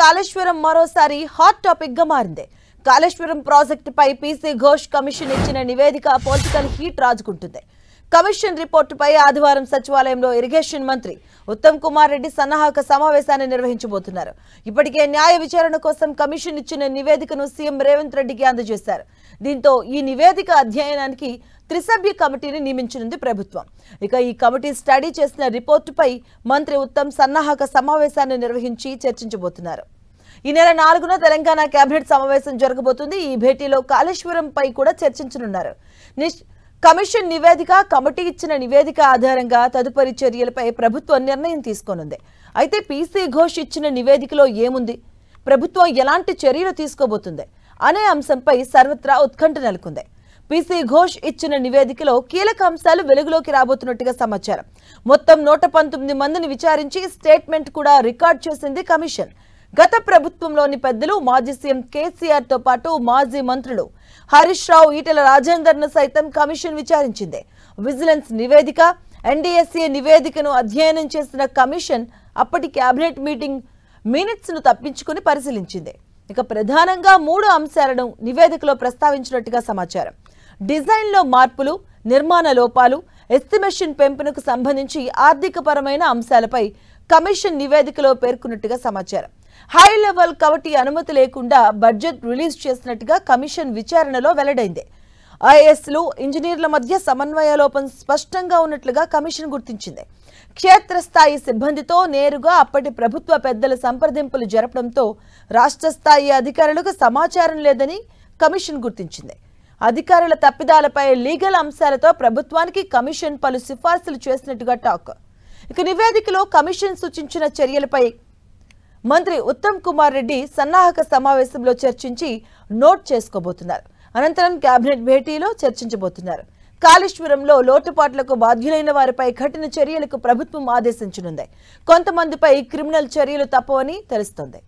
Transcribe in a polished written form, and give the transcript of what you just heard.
కాళేశ్వరం మరోసారి hot topic గా మారింది. కాళేశ్వరం ప్రాజెక్టుపై పీసీ ఘోష్ కమిషన్ ఇచ్చిన నివేదిక పొలిటికల్ హీట్ రాజుకుంటుంది. కమిషన్ రిపోర్టుపై ఆదివారం సచివాలయంలో ఇరిగేషన్ మంత్రి ఉత్తమ్ కుమార్ రెడ్డి సన్నాహక సమావేశాన్ని నిర్వహించబోతున్నారు. ఇప్పటికే న్యాయ విచారణ కోసం కమిషన్ ఇచ్చిన నివేదికను సీఎం రేవంత్ రెడ్డికి అందజేశారు. దీంతో ఈ నివేదిక అధ్యయనానికి త్రిసభ్య కమిటీని నియమించనుంది ప్రభుత్వం. ఇక ఈ కమిటీ స్టడీ చేసిన రిపోర్టుపై మంత్రి ఉత్తమ్ సన్నాహక సమావేశాన్ని నిర్వహించి చర్చించబోతున్నారు. ఈ నెల 4న తెలంగాణ కేబినెట్ సమావేశం జరగబోతుంది. ఈ భేటీలో కాళేశ్వరంపై కూడా చర్చించనున్నారు. కమిషన్ నివేదిక, కమిటీ ఇచ్చిన నివేదిక ఆధారంగా తదుపరి చర్యలపై ప్రభుత్వం నిర్ణయం తీసుకోనుంది. అయితే పీసీ ఘోష్ ఇచ్చిన నివేదికలో ఏముంది, ప్రభుత్వం ఎలాంటి చర్యలు తీసుకోబోతుంది అనే అంశంపై సర్వత్రా ఉత్కంఠ నెలకొంది. పీసీ ఘోష్ ఇచ్చిన నివేదికలో కీలక అంశాలు వెలుగులోకి రాబోతున్నట్టుగా సమాచారం. మొత్తం 119 మందిని విచారించి స్టేట్మెంట్ కూడా రికార్డ్ చేసింది కమిషన్. గత ప్రభుత్వంలోని పెద్దలు, మాజీ సీఎం కేసీఆర్ తో పాటు మాజీ మంత్రులు హరీష్ రావు, ఈటెల రాజేందర్ ను సైతం కమిషన్ విచారించింది. విజిలెన్స్ నివేదిక, ఎన్డీఎస్ఏ నివేదికను అధ్యయనం చేసిన కమిషన్ అప్పటి కేబినెట్ మీటింగ్ మినిట్స్ ను తప్పించుకుని పరిశీలించింది. ఇక ప్రధానంగా 3 అంశాలను నివేదికలో ప్రస్తావించినట్టుగా సమాచారం. డిజైన్ లో మార్పులు, నిర్మాణ లోపాలు, ఎస్టిమేషన్ పెంపునకు సంబంధించి ఆర్థికపరమైన అంశాలపై కమిషన్ నివేదికలో పేర్కొన్నట్టుగా సమాచారం. హై లెవెల్ కమిటీ అనుమతి లేకుండా బడ్జెట్ రిలీజ్ చేసినట్టుగా కమిషన్ విచారణలో వెల్లడైంది. ఐఏఎస్లు, ఇంజనీర్ల మధ్య సమన్వయ లోపం స్పష్టంగా ఉన్నట్లుగా కమిషన్ గుర్తించింది. క్షేత్రస్థాయి సిబ్బందితో నేరుగా అప్పటి ప్రభుత్వ పెద్దల సంప్రదింపులు జరపడంతో రాష్ట్ర స్థాయి అధికారులకు సమాచారం లేదని కమిషన్ గుర్తించింది. అధికారుల తప్పిదాలపై లీగల్ అంశాలతో ప్రభుత్వానికి కమిషన్ పలు సిఫార్సులు చేసినట్టుగా టాక్. ఇక నివేదికలో కమిషన్ సూచించిన చర్యలపై మంత్రి ఉత్తమ్ కుమార్ రెడ్డి సన్నాహక సమావేశంలో చర్చించి నోట్ చేసుకోబోతున్నారు. అనంతరం కేబినెట్ భేటీలో చర్చించబోతున్నారు. కాళేశ్వరంలో లోటుపాట్లకు బాధ్యులైన వారిపై కఠిన చర్యలకు ప్రభుత్వం ఆదేశించనుంది. కొంతమందిపై క్రిమినల్ చర్యలు తప్పవని తెలుస్తోంది.